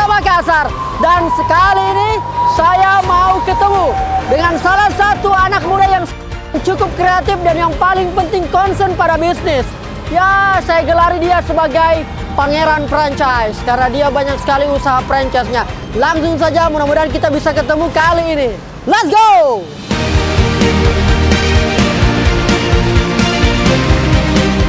Makassar. Dan sekali ini saya mau ketemu dengan salah satu anak muda yang cukup kreatif dan yang paling penting concern pada bisnis. Ya, saya gelari dia sebagai pangeran franchise karena dia banyak sekali usaha franchise-nya. Langsung saja, mudah-mudahan kita bisa ketemu kali ini. Let's go!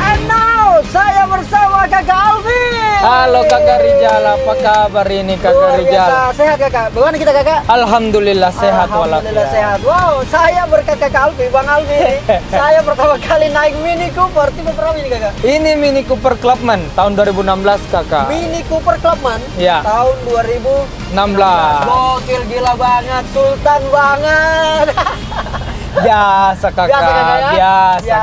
And now, saya bersama Kakak Alfi. Halo Kakak Rijal, apa kabar ini Kakak Rijal? Sehat Kakak. Bagaimana kita Kakak? Alhamdulillah sehat walafiat. Alhamdulillah sehat. Wow, saya berkat Kakak Alfi, Bang Alfi. Saya pertama kali naik Mini Cooper. Tipe berapa ini Kakak? Ini Mini Cooper Clubman tahun 2016 Kakak. Mini Cooper Clubman? Ya. Tahun 2016. Gokil, gila banget, sultan banget. Biasa Kakak, biasa.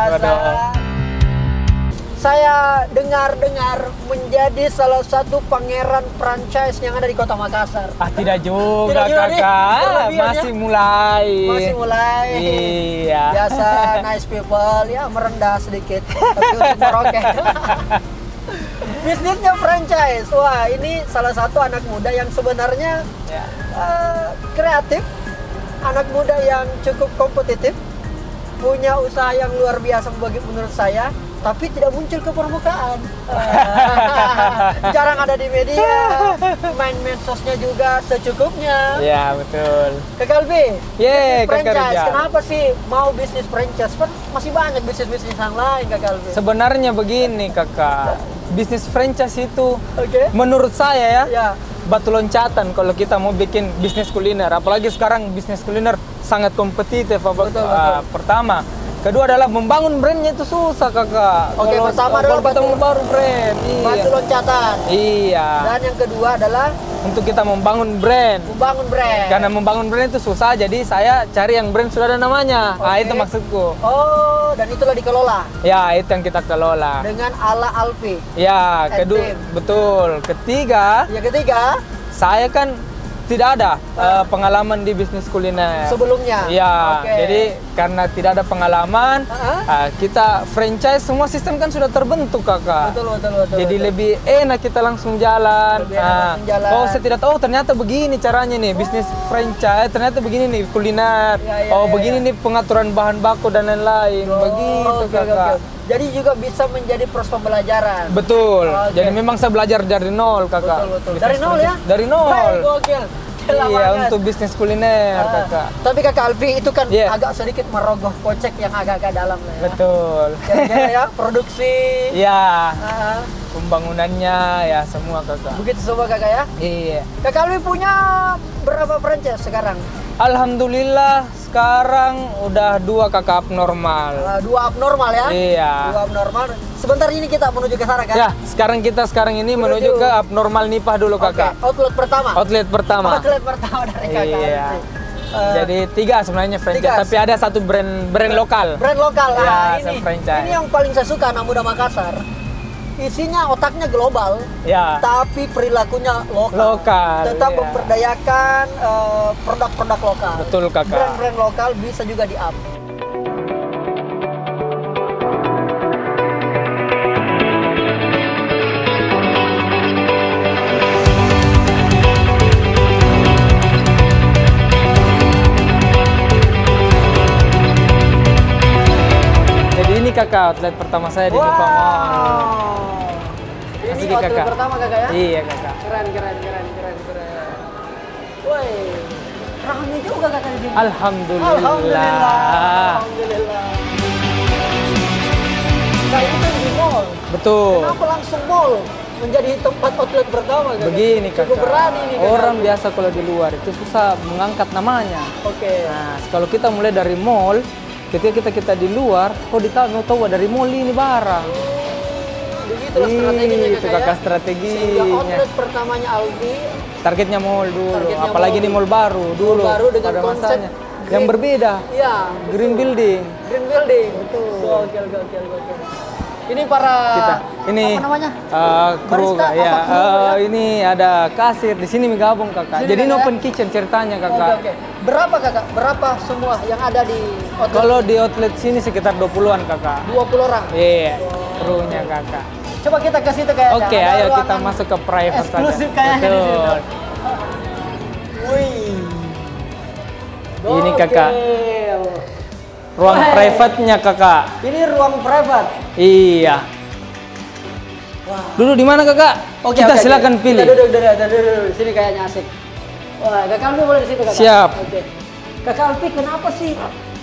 Saya dengar-dengar menjadi salah satu pangeran franchise yang ada di Kota Makassar. Tidak juga Tidak Kakak, nih. masih mulai. Masih mulai. Iya. Biasa nice people, ya merendah sedikit. Tapi untuk meroket. Bisnisnya franchise. Wah, ini salah satu anak muda yang sebenarnya Ya. Kreatif. Anak muda yang cukup kompetitif. Punya usaha yang luar biasa bagi menurut saya. Tapi tidak muncul ke permukaan. Jarang ada di media. Main medsosnya juga secukupnya. Ya, betul. Kakak Alfi, Yeay, bisnis Kakak franchise. Rijal. Kenapa sih mau bisnis franchise? Kan masih banyak bisnis-bisnis yang lain, Kakak Alfi. Sebenarnya begini Kakak, bisnis franchise itu Oke. menurut saya Ya. batu loncatan kalau kita mau bikin bisnis kuliner. Apalagi sekarang bisnis kuliner sangat kompetitif. Betul. Pertama. Kedua adalah membangun brandnya itu susah Kakak. Oke, Kalau pertama adalah kita batu- membangun brand. Batu loncatan. Iya. Dan yang kedua adalah Untuk kita membangun brand. membangun brand. Karena membangun brand itu susah, jadi saya cari yang brand sudah ada namanya. Ah, Oke. itu maksudku. Oh, dan itulah dikelola Ya, itu yang kita kelola. dengan ala Alfi. Ya, And kedua team. betul. Ketiga, Yang ketiga, saya kan tidak ada pengalaman di bisnis kuliner. sebelumnya. Ya, Oke. jadi karena tidak ada pengalaman, kita franchise semua sistem kan sudah terbentuk Kakak. Betul. Jadi betul. lebih enak kita langsung jalan. Lebih enak langsung jalan. Oh, saya tidak tahu ternyata begini caranya nih bisnis franchise. Ternyata begini nih kuliner. Ya, Begini nih pengaturan bahan baku dan lain-lain. Begitu Oke, Kakak. oke. Jadi juga bisa menjadi proses pembelajaran. Betul. Oke. Jadi memang saya belajar dari nol Kakak. Betul. Bisnis Dari nol ya? Dari nol. Hai, gokil. Gila Iya, banget. untuk bisnis kuliner Kakak. Tapi Kakak Alfi itu kan Iya. agak sedikit merogoh kocek yang agak-agak dalam ya. Betul. Kira-kira ya, produksi. Iya, Ah, pembangunannya ya semua Kakak. begitu semua Kakak ya. Iya. Kakak Alfi punya berapa franchise sekarang? Alhamdulillah sekarang udah 2 Kakak abnormal. 2 abnormal ya? Iya. 2 abnormal. Sebentar ini kita menuju ke sana kan? Ya, sekarang ini menuju ke abnormal Nipah dulu Oke, Kakak. outlet pertama. Outlet pertama. Outlet pertama dari Kakak Iya. Alfi. Jadi 3 sebenarnya franchise, 3. tapi ada satu brand lokal. Brand lokal. Iya, Ini franchise. yang paling saya suka anak muda Makassar. Isinya otaknya global, Ya. tapi perilakunya lokal. Lokal, Tetap iya. memperdayakan produk-produk lokal. Betul Kakak. Brand-brand lokal bisa juga di-up. Jadi ini Kakak outlet pertama saya di Nipah Mall. Ini Asik, outlet Kakak. pertama Kakak ya? Iya Kakak. Keren. Woi, rame juga Kakak di sini. Alhamdulillah. Alhamdulillah. Nah, ini kan di mall. Betul. Kenapa langsung mall menjadi tempat outlet pertama Kakak? Begini Kakak. Cukup berani nih Kakak. Orang biasa kalau di luar itu susah mengangkat namanya. Oke. Nah, kalau kita mulai dari mall, ketika kita di luar, mau tahu dari mall ini barang. Begitulah strateginya Itu Kakak Sehingga strateginya. outlet pertamanya Alfi Targetnya mall dulu, Targetnya apalagi mall ini mall baru dulu. baru dengan pada konsep masanya. Yang green. berbeda. Iya, Green building. green building. Betul. Gokil. Ini para Ini apa namanya? kru Barista, ya. apa kru, ya? Ini ada kasir di sini gabung Kakak. Sini, Jadi ini Kakak, open kitchen ceritanya Kakak. Oke. Berapa Kakak? Berapa semua yang ada di outlet? Kalau di outlet sini sekitar 20-an Kakak. 20 orang. Iya, krunya Kakak. Coba kita ke situ kayaknya. Oke, Ada ayo kita ruangan masuk ke private saja. eksklusif kayaknya di situ. Betul. Ini kakak, Gokil. ruang private-nya kakak. Ini ruang private. Iya. Wah. Duduk di mana kakak? Kita silakan pilih. Kita duduk. Sini kayaknya asik. Wah, Kakak Alfi boleh di situ kakak. Siap. Oke. Kakak Alfi, kenapa sih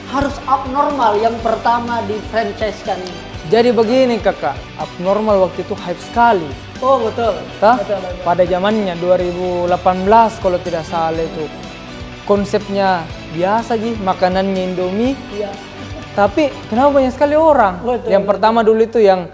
harus abnormal yang pertama di franchise-kan ini? Jadi begini kakak, abnormal waktu itu hype sekali. Oh betul. Tah? Betul. Pada zamannya 2018 kalau tidak salah itu. Konsepnya biasa sih, makanannya Indomie. Iya. Tapi kenapa banyak sekali orang? Betul, Yang pertama dulu itu yang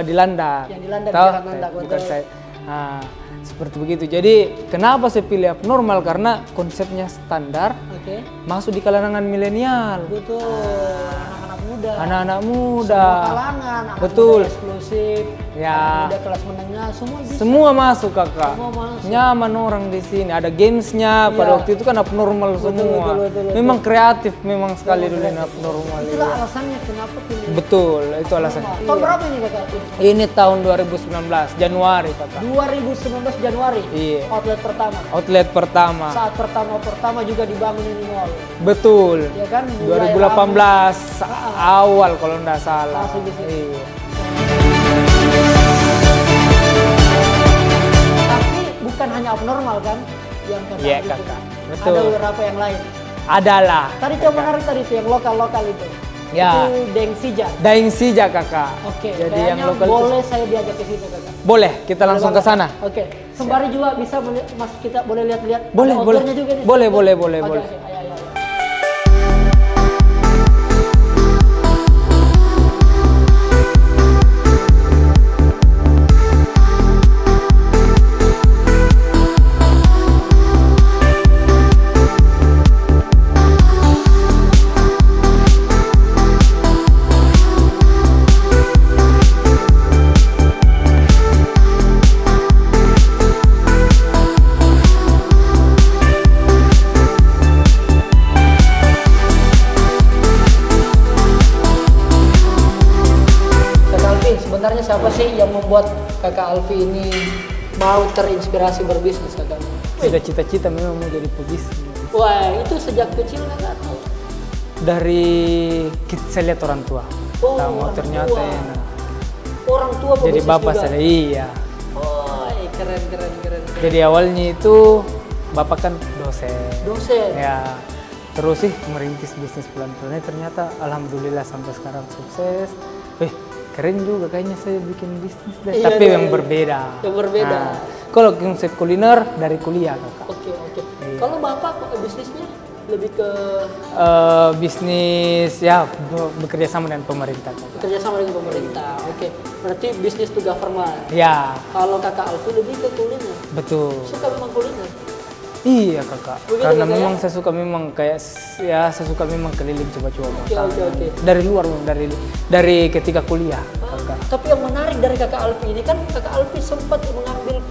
di Landak. Yang di Landak, Tahu? di Jalan Landak, Bukan betul. saya. Nah, seperti begitu. Jadi kenapa saya pilih abnormal? Karena konsepnya standar, Oke. masuk di kalangan milenial. Betul. Anak-anak muda. Anak-anak muda. Semua kalangan. Anak Betul. muda eksklusif. Ya. Anak muda kelas menengah. Semua bisa. Semua masuk kakak. Semua masuk. Nyaman orang di sini. Ada gamesnya. Pada Iya. waktu itu kan abnormal semua. betul. Memang kreatif memang sekali dulu ini abnormal. Itulah Iya. alasannya kenapa pilih. Betul, itu alasannya. Tahun berapa ini kakak? Ini tahun 2019 Januari kakak. 2019 Januari. Iya. Outlet pertama. Outlet pertama. Saat pertama juga dibangun ini mall. Betul. Ya kan? Mulai 2018 awal kalau nggak salah. Masuk di situ. Iya. Tapi bukan hanya abnormal kan yang kakak Iya, itu. kakak. Betul. Ada beberapa yang lain. Adalah. Tadi yang menarik tadi itu yang lokal itu. Ya. Itu Deng Sija. Daeng Sija kakak. Oke. Jadi yang kayaknya lokal itu. boleh saya diajak ke situ kakak. Boleh, kita langsung ke sana. Oke. Sembari juga bisa Mas kita boleh lihat-lihat. Boleh, Ada boleh. outdoornya juga di Boleh, situ. boleh, boleh, Oke, boleh. oke. Ayo. Kakak Alfi, sebenarnya siapa sih yang membuat Kakak Alfi ini mau terinspirasi berbisnis kakak? Sudah cita-cita memang mau jadi pebisnis. Wah, itu sejak kecil kakak tahu. Dari saya lihat orang tua. Oh, Tahu, orang ternyata tua. enak. Orang tua Jadi pebisnis bapak juga. saya, iya. Oh, keren. Jadi awalnya itu bapak kan dosen. Dosen. Ya, terus sih merintis bisnis pelan-pelan. Ternyata alhamdulillah sampai sekarang sukses. Keren juga kayaknya saya bikin bisnis deh. Iya, Tapi iya, yang iya. berbeda. Yang berbeda. Nah, kalau konsep kuliner dari kuliah kakak. Oke. Iya. Kalau bapak kok bisnisnya lebih ke Bisnis ya bekerja sama dengan pemerintah kakak. bekerja sama dengan pemerintah. Oke. Berarti bisnis to government. Ya, Kalau kakak Alfi lebih ke kuliner. betul. Suka memang kuliner. Iya kakak, Begitu, karena kakak, memang ya? saya suka memang kayak ya saya suka memang keliling coba-coba makan. Oke. Dari luar dari ketika kuliah kakak. Tapi yang menarik dari kakak Alfi ini kan kakak Alfi sempat mengambil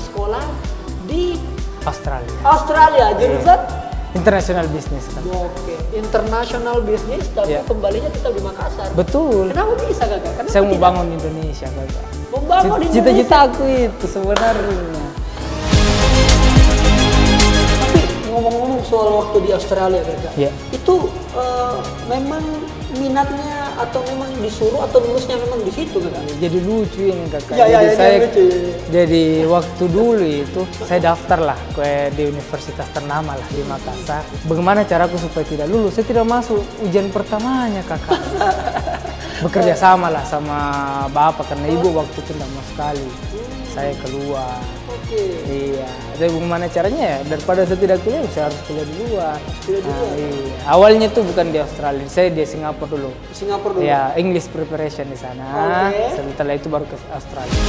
sekolah di Australia jurusan International business kan. Oke, international business tapi Iya. kembalinya tetap di Makassar. Betul. Kenapa bisa kakak? Kenapa Saya mau tidak? bangun Indonesia kakak. Membangun Cita-cita aku itu sebenarnya. Tapi ngomong-ngomong soal waktu di Australia kakak, Iya. itu memang minatnya atau memang disuruh atau lulusnya memang di situ kakak? Jadi lucu ini kakak. Iya, jadi ini saya lucu. jadi waktu dulu itu saya daftar lah di universitas ternama lah di Makassar. Bagaimana caraku supaya tidak lulus? Saya tidak masuk ujian pertamanya kakak. Bekerja sama lah sama bapak karena ibu waktu itu tidak mau sekali. Saya keluar. Oke. Iya. Tapi bagaimana caranya ya? Daripada saya tidak kuliah, saya harus kuliah di luar. Kuliah di luar. Iya. Awalnya tuh bukan di Australia, saya di Singapura dulu. Di Singapura dulu. Ya, English preparation di sana. Oke. Setelah itu baru ke Australia.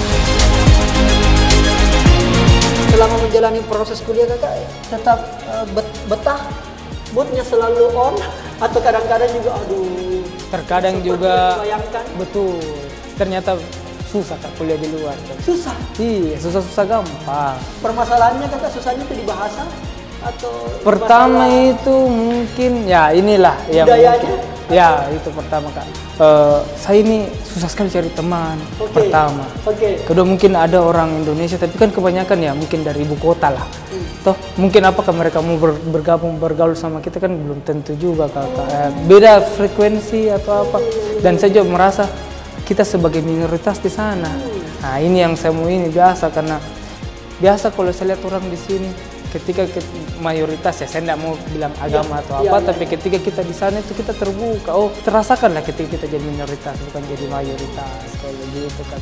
Selama menjalani proses kuliah kakak tetap betah, moodnya selalu on atau kadang-kadang juga aduh. Terkadang seperti juga yang dibayangkan. betul. Ternyata susah kak kuliah di luar. Susah. Iya, susah-susah gampang. Permasalahannya kakak susahnya itu di bahasa atau Pertama masalah itu mungkin ya inilah yang budayanya? mungkin- Ya, itu pertama Kak. Saya ini susah sekali cari teman, pertama. Kedua mungkin ada orang Indonesia, tapi kan kebanyakan ya mungkin dari ibu kota lah. Toh mungkin apakah mereka mau bergabung bergaul sama kita kan belum tentu juga Kakak. Beda frekuensi atau apa. Dan saya juga merasa kita sebagai minoritas di sana. Nah ini yang saya mau ini biasa, karena biasa kalau saya lihat orang di sini ketika mayoritas ya, saya tidak mau bilang agama atau apa, tapi ketika kita di sana itu kita terbuka. Oh, terasakanlah ketika kita jadi minoritas bukan jadi mayoritas kayak begitu kan.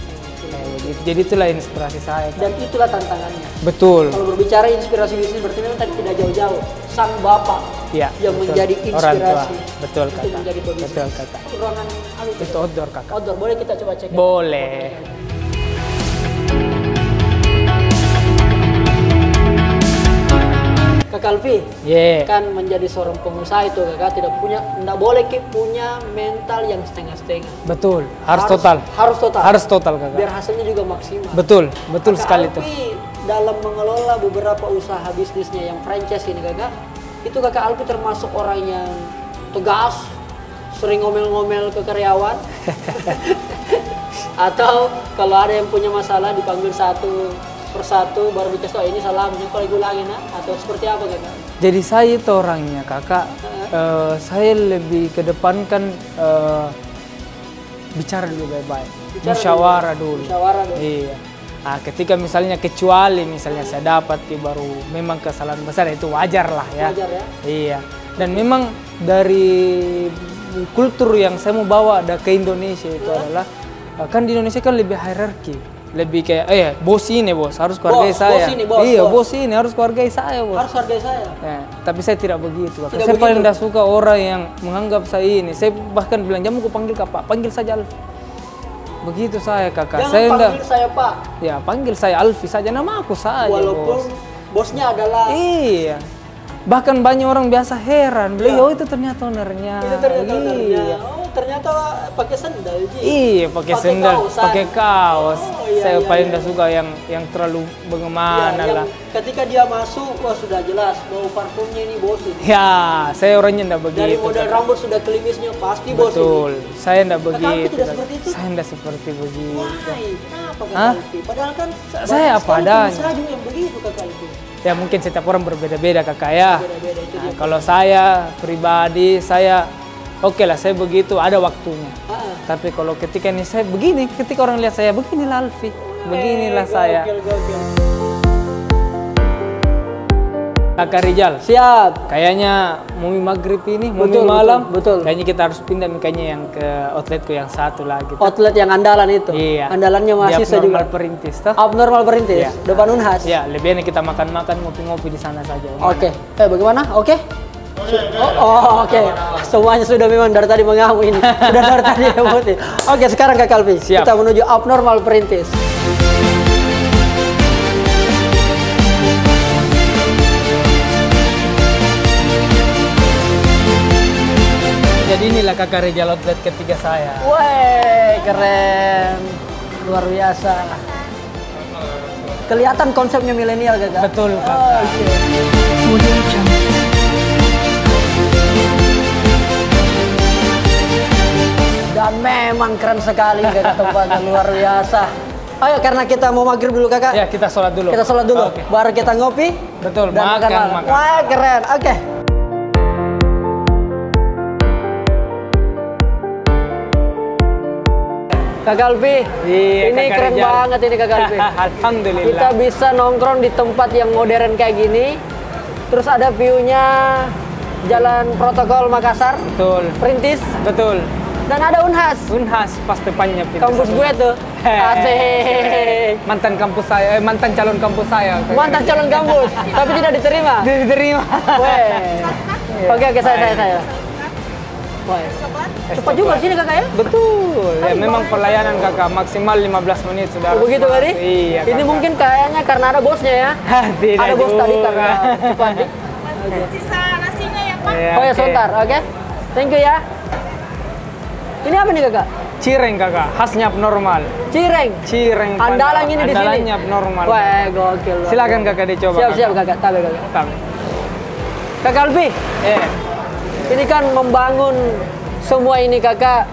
Jadi itulah inspirasi saya kan. Dan itulah tantangannya. Betul. Kalau berbicara inspirasi bisnis berarti memang tadi tidak jauh-jauh sang bapak ya, yang betul. menjadi inspirasi. Orang tua. Betul Kakak. Menjadi betul Kakak. Ruangan itu outdoor Kakak. Outdoor, boleh kita coba cek? Boleh. Kak Alfi, kan menjadi seorang pengusaha itu Kakak tidak boleh punya mental yang setengah-setengah. Betul, harus total. Harus total Kakak. Biar hasilnya juga maksimal. Betul Kak sekali Alfi, itu. dalam mengelola beberapa usaha bisnisnya yang franchise ini Kakak, itu Kakak Alfi termasuk orang yang tegas, sering ngomel-ngomel ke karyawan, atau kalau ada yang punya masalah dipanggil satu persatu baru dikasih tahu ini salah, kalau diulangin atau seperti apa Kakak? Jadi saya itu orangnya Kakak, saya lebih kedepankan bicara dulu baik-baik, musyawarah dulu. Iya. Nah, ketika misalnya kecuali misalnya saya dapat baru memang kesalahan besar itu wajar lah ya. Wajar ya? Iya. Dan memang dari kultur yang saya mau bawa ke Indonesia itu adalah kan di Indonesia kan lebih hierarki. Lebih kayak bos ini bos harus keluargai saya. Bos ini harus keluargai saya bos. Harus hargai saya. Ya, tapi saya tidak begitu. Saya paling tidak suka orang yang menganggap saya ini. Saya bahkan bilang jangan aku panggil Kak Pak, panggil saja Alfi. Begitu saya Kakak. Jangan saya panggil saya Pak. Ya panggil saya Alfi saja, nama aku saja. Walaupun bosnya adalah. Iya. Bahkan banyak orang biasa heran, beliau itu ternyata ownernya. Itu ternyata ownernya. Oh, ternyata pakai sendal. Iya, pakai sendal, pakai kaos. Saya paling tidak suka yang terlalu bagaimana lah. Ketika dia masuk, wah sudah jelas bau parfumnya ini bos ini. Ya, saya orangnya tidak begitu. Dari model rambut sudah kelimisnya pasti bos ini. Betul, saya tidak begitu. Tidak seperti itu? Saya tidak seperti begitu. Why? Kenapa Kak Alfi? Padahal kan saya apa adanya. Saya juga yang begitu Kak Alfi. Ya mungkin setiap orang berbeda-beda Kakak ya. Nah, kalau saya pribadi saya oke lah saya begitu ada waktunya. Tapi kalau ketika ini saya begini, ketika orang lihat saya beginilah Alfi, beginilah saya. Kakak Rizal. Siap. Kayaknya mau maghrib ini, mau malam. Betul. Kayaknya kita harus pindah kayaknya yang ke outletku yang satu lagi. Outlet yang andalan itu. Iya. Andalannya masih saya juga. Abnormal Perintis toh? Abnormal Perintis. Iya. Depan Unhas. Ya, lebih enak kita makan-makan, ngopi-ngopi di sana saja. Oke. Bagaimana? Oke. Oke. Semuanya sudah memang dari tadi mengamuk ini. Sudah dari tadi emosi. Oke, sekarang Kak Alfi. Kita menuju Abnormal Perintis. Jadi inilah Kakak Rizal outlet ketiga saya. Wih, keren. Luar biasa. Kelihatan konsepnya milenial Kakak. Betul Kakak. Dan memang keren sekali Kakak, tempatnya luar biasa. Ayo, karena kita mau maghrib dulu Kakak. Ya, kita sholat dulu. Kita sholat dulu, baru kita ngopi. Betul, dan makan. Wah, keren. Oke. Kakak Alfi, ini keren banget ini Kakak Alfi. Alhamdulillah. Kita bisa nongkrong di tempat yang modern kayak gini. Terus ada view-nya Jalan Protokol Makassar. Betul. Perintis. Betul. Dan ada Unhas. Unhas pas depannya. Kampus gue tuh. Asik. Mantan kampus saya, mantan calon kampus saya. Mantan calon kampus, tapi tidak diterima. Tidak diterima. Oke, saya. Cepat juga sini Kakak ya? Betul. Ya memang pelayanan Kakak maksimal 15 menit sudah. Oh, begitu tadi? Iya. Ini mungkin kayaknya karena ada bosnya ya. Tidak ada bos tadi karena cepat. Sisa nasinya ya Pak. Oh ya, sebentar. Oke. Thank you ya. Ini apa nih Kakak? Cireng Kakak, khasnya abnormal. Cireng. Andalan ini di sini. Andalannya abnormal. Wah, gokil. Silakan Kakak dicoba. Siap Kakak. Tabe Kakak. Tabe. Kakak Alfi. Ini kan membangun Semua ini kakak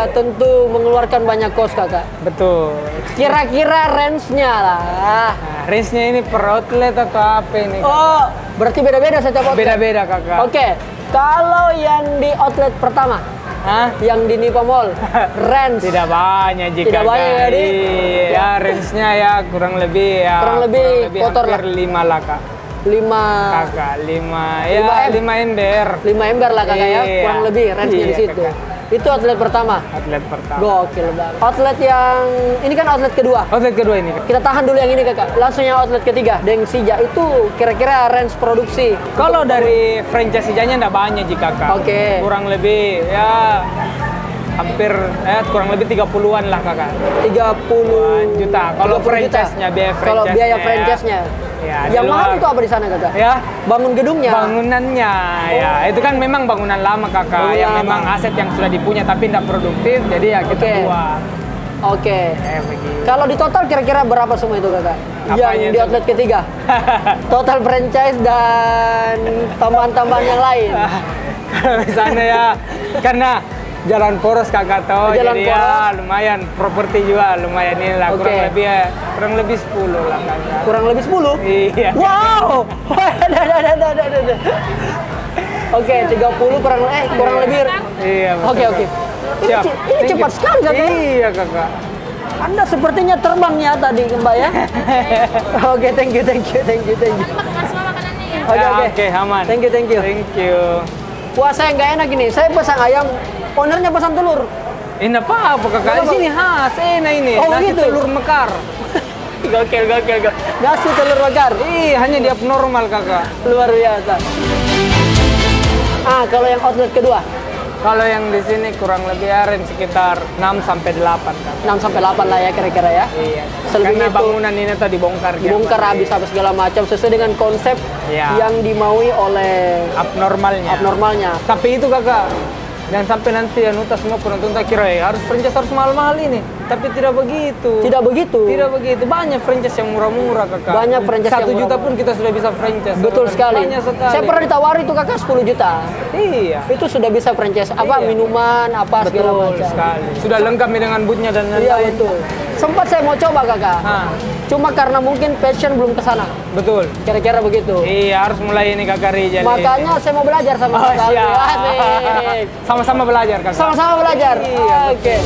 tentu mengeluarkan banyak kos kakak. Betul. Kira-kira range-nya lah. Nah, range-nya ini per outlet atau apa ini? Oh, berarti beda-beda setiap outlet? Beda-beda kakak. Oke, kalau yang di outlet pertama, Hah? yang di Nipa Mall, range Tidak banyak jika Tidak banyak, jadi? ya range-nya ya kurang lebih Kurang lebih kotor hampir 5 lah kak. 5 Kakak 5 ember. 5 ember lah kakak ya, Iya. kurang lebih range-nya di Iya, situ. kakak. Itu outlet pertama. Outlet pertama. Gokil banget. Outlet yang ini kan outlet kedua. Outlet kedua ini kak. Kita tahan dulu yang ini kakak. Langsung yang outlet ketiga, Deng Sija itu kira-kira range produksi. Kalau dari franchise-nya enggak banyak jika kak. Oke. Kurang lebih ya hampir kurang lebih 30-an lah kakak. 30 juta. Kalau 30 juta. franchise-nya, biaya Kalau biaya franchise-nya, franchise-nya. ya, Yang di mahal luar. itu apa di sana kakak? Ya. Bangun gedungnya. Bangunannya, ya itu kan memang bangunan lama kakak, Bangunan yang lama. memang aset yang sudah dipunya tapi tidak produktif, jadi ya kita Oke. buang. Oke. Begitu. Kalau di total kira-kira berapa semua itu kakak? Apanya Yang di itu? outlet ketiga. Total franchise dan tambahan-tambahan yang lain. Kalau di sana ya, karena jalan poros kakak toh, Jalan jadi ya poros. lumayan, properti juga lumayan ini lah, Oke. kurang lebih 10 lah kakak. Kurang lebih 10? Iya. Wow. Oke, 30 kurang lebih. Iya. betul, Oke, oke. Kak. Ini, Siap. ini Thank cepat you. sekali kakak. Iya kakak. Anda sepertinya terbang ya tadi Mbak ya. Oke, thank you. Makan semua makanannya ya. Oke, Ya, oke. oke, aman. Thank you. Thank you. Wah, saya nggak enak ini. Saya pesan ayam, ownernya pesan telur. Ini apa kakak? Kenapa? Di sini khas, enak ini. Oh, Nasi gitu? telur mekar. Gokil. Nasi telur bakar. Hanya di abnormal kakak. Luar biasa. Kalau yang outlet kedua, Kalau yang di sini kurang lebih range sekitar 6 sampai 8 kan. 6 sampai 8 lah ya kira-kira ya. Iya. Selebihnya Karena itu bangunan ini tadi dibongkar. dibongkar habis apa segala macam sesuai dengan konsep Iya. yang dimaui oleh abnormalnya. Tapi itu kakak, jangan sampai nanti Anuta semua penonton tak kira harus franchise harus mahal-mahal ini. Tapi tidak begitu. Tidak begitu. Tidak begitu. Banyak franchise yang murah-murah kakak. Banyak franchise yang 1 juta murah-murah. pun kita sudah bisa franchise. Betul sekali. Banyak sekali. Saya pernah ditawari itu kakak 10 juta. Iya. Itu sudah bisa franchise apa Iya. minuman apa segala Betul macam. sekali. Sudah lengkap nih dengan bootnya dan Iya lain-lain. betul. Sempat saya mau coba kakak. Hah, Cuma karena mungkin passion belum ke sana. betul. Kira-kira begitu. Iya, harus mulai ini kakak Rijal. Makanya saya mau belajar sama Oh, kakak. siap. Asik. Sama-sama belajar kakak. Sama-sama belajar. Iya, Oke.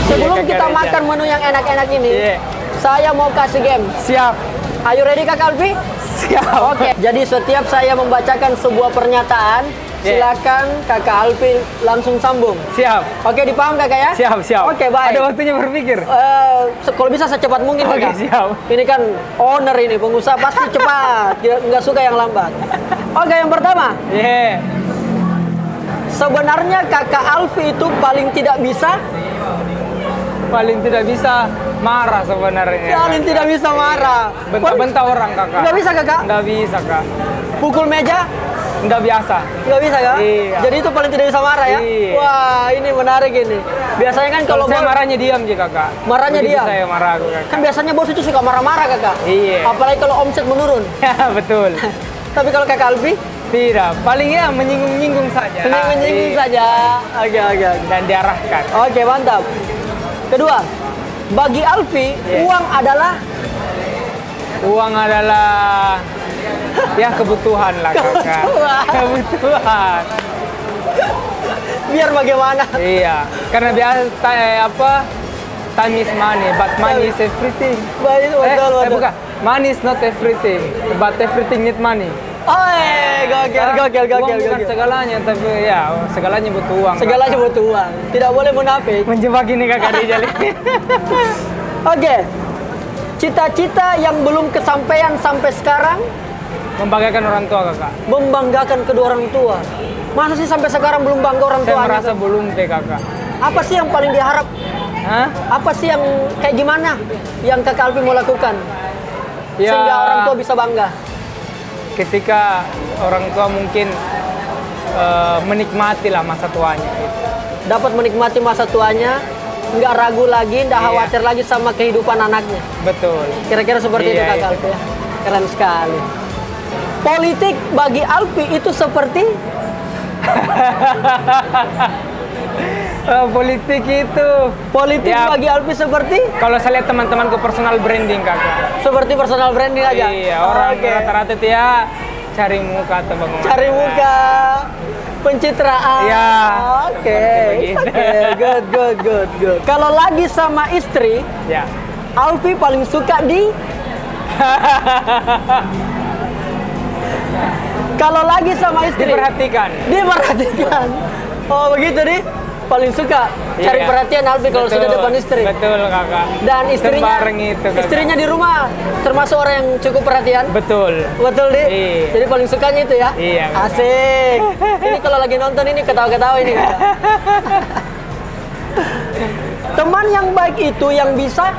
Sebelum Kakak kita Reza. makan menu yang enak-enak ini, Iya. saya mau kasih game. Siap. Are you ready Kak Alfi? Siap. Oke. Jadi setiap saya membacakan sebuah pernyataan, Iya. silakan Kakak Alfi langsung sambung. Siap. Oke, dipaham Kakak ya? Siap. Oke, baik. Ada waktunya berpikir. Kalau bisa secepat mungkin Oke, Kakak. siap. Ini kan owner ini, pengusaha pasti cepat, nggak suka yang lambat. Oke, yang pertama. Iya. Sebenarnya Kakak Alfi itu paling tidak bisa Paling tidak bisa marah sebenarnya. paling tidak bisa marah. Bentak-bentak orang kakak. Nggak bisa Kakak? Nggak bisa kak. Pukul meja? Nggak biasa. Nggak bisa Kak? Iya. Jadi itu paling tidak bisa marah ya? Iya. Wah, ini menarik ini. Biasanya kan Kalau kalau saya bos- marahnya diam sih kakak. Marahnya Begitu diam? Saya marah kakak. kan biasanya bos itu suka marah-marah Kakak. Iya. Apalagi kalau omset menurun. Ya betul. Tapi kalau Kakak Alfi, Tidak. Paling ya menyinggung-nyinggung saja. menyinggung Iya. saja. Oke. Dan diarahkan. Oke, mantap. Kedua, bagi Alfi, Iya. Uang adalah ya kebutuhan lah kakak. Kebutuhan. Kebutuhan. biar bagaimana? Iya. Karena biasa time is money, but money is everything. Baik, betul. Bukan. Money is not everything, but everything need money. Gokil. Uang bukan segalanya, tapi ya segalanya butuh uang. Segalanya butuh uang. Tidak boleh munafik. Menjebak ini kakak Rijal. Oke. Cita-cita yang belum kesampaian sampai sekarang Membanggakan orang tua kakak. membanggakan kedua orang tua. Masa sih sampai sekarang belum bangga orang Saya tua? merasa belum deh kakak. Apa sih yang paling diharap? Hah? Apa sih yang kayak gimana yang Kakak Alfi mau lakukan Ya, sehingga orang tua bisa bangga? ketika orang tua mungkin menikmati lah masa tuanya. Dapat menikmati masa tuanya, nggak ragu lagi, nggak Iya. khawatir lagi sama kehidupan anaknya. Betul. Kira-kira seperti itu Iya, Kakak iya. Alfi ya. Keren sekali. Politik bagi Alfi itu seperti politik itu. politik Ya. bagi Alfi seperti Kalau saya lihat teman-temanku personal branding kakak. seperti personal branding aja. Iya, orang Oke. rata-rata itu ya cari muka atau bangun. Cari muka, pencitraan. Ya. Oke. Begitu. Oke, good. Kalau lagi sama istri, Ya. Alfi paling suka di kalau lagi sama istri diperhatikan. Oh begitu nih, paling suka cari Iya. perhatian Alfi kalau Betul, sudah depan istri. Betul kakak. Dan istrinya, Bareng itu, kakak. istrinya di rumah termasuk orang yang cukup perhatian. Betul. Betul di. Iya. Jadi paling sukanya itu ya. Iya. Asik. Ini kalau lagi nonton ini ketawa-ketawa ini. Teman yang baik itu yang bisa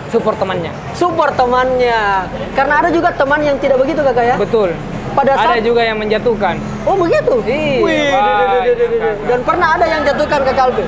Support temannya. support temannya. Karena ada juga teman yang tidak begitu kakak ya. Betul. Pada Ada saat juga yang menjatuhkan. oh begitu. Iya, Wih, banyak, kakak. dan pernah ada yang jatuhkan kakak Alfi.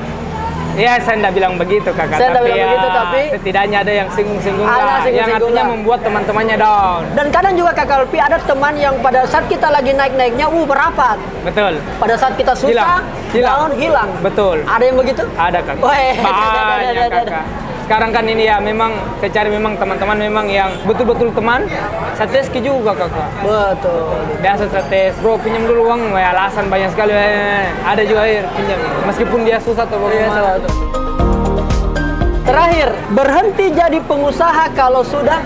Ya, saya tidak bilang begitu kakak. Saya nggak tapi bilang ya, begitu, tapi setidaknya ada yang singgung-singgung Ada lah. Yang singgung-singgung artinya lah. membuat teman-temannya down. Dan kadang juga kakak Alfi ada teman yang pada saat kita lagi naik-naiknya merapat. Betul. Pada saat kita susah, hilang. Betul. Ada yang begitu? Ada kakak. Weh, Banyak kakak. Sekarang kan ini ya memang saya cari memang teman-teman memang yang betul-betul teman. Saya tes juga kakak. Betul. Biasa saya tes, bro pinjam dulu uang, weh, alasan banyak sekali. Ada juga pinjam. Meskipun dia susah atau Iya, bagaimana. betul. Terakhir, berhenti jadi pengusaha kalau sudah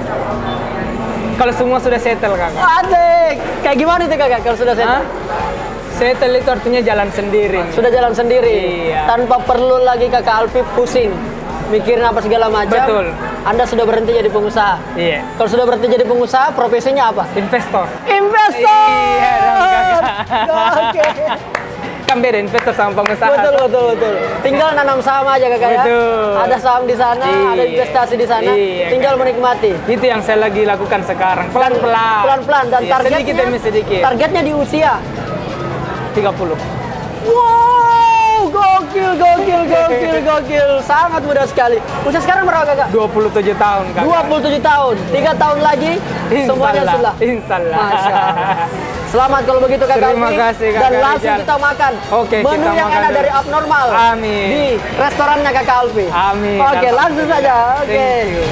Kalau semua sudah settle kakak. asik. Kayak gimana itu kakak kalau sudah Hah? settle? Settle itu artinya jalan sendiri. Sudah jalan sendiri. Iya. Tanpa perlu lagi kakak Alfi pusing. Mikirin apa segala macam. Betul. Anda sudah berhenti jadi pengusaha. Iya. Kalau sudah berhenti jadi pengusaha, profesinya apa? Investor. Investor. Iya dong, kakak. Oke. Kan beda investor sama pengusaha. Betul. Tinggal nanam saham aja kakak ya. Betul. Ada saham di sana, Iya. ada investasi di sana. Iya, Tinggal kakak. menikmati. Itu yang saya lagi lakukan sekarang. Pelan-pelan. Pelan-pelan dan Iya, targetnya sedikit demi sedikit. Targetnya di usia. 30. Wow, gokil. Sangat mudah sekali. Usia sekarang berapa kakak? 27 tahun kakak. 27 tahun. 3 tahun lagi semuanya sudah. Insyaallah. Masya Allah. Selamat kalau begitu kakak Terima Alfi. kasih, Kakak Dan langsung Rizal. kita makan. Oke, Menu kita yang makan ada dulu. dari Abnormal. Amin. Di restorannya kakak Alfi. Amin. Oke, langsung saja. Oke. Thank you.